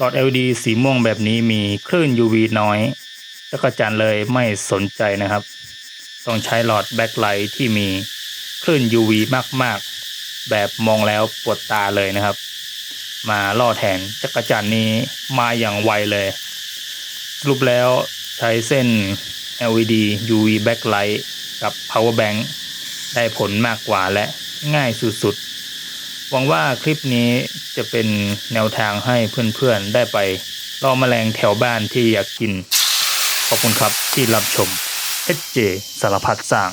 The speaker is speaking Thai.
หลอด LED สีม่วงแบบนี้มีคลื่น UV น้อยจักรจั่นเลยไม่สนใจนะครับต้องใช้หลอดแบ็คไลท์ที่มีคลื่น UV มากๆแบบมองแล้วปวดตาเลยนะครับมาล่อแทนจักรจั่นนี้มาอย่างไวเลยสรุปแล้วใช้เส้น LED UV backlight กับ power bank ได้ผลมากกว่าและง่ายสุดๆหวังว่าคลิปนี้จะเป็นแนวทางให้เพื่อนๆได้ไปล่อแมลงแถวบ้านที่อยากกินขอบคุณครับที่รับชม SJ สารพัดสร้าง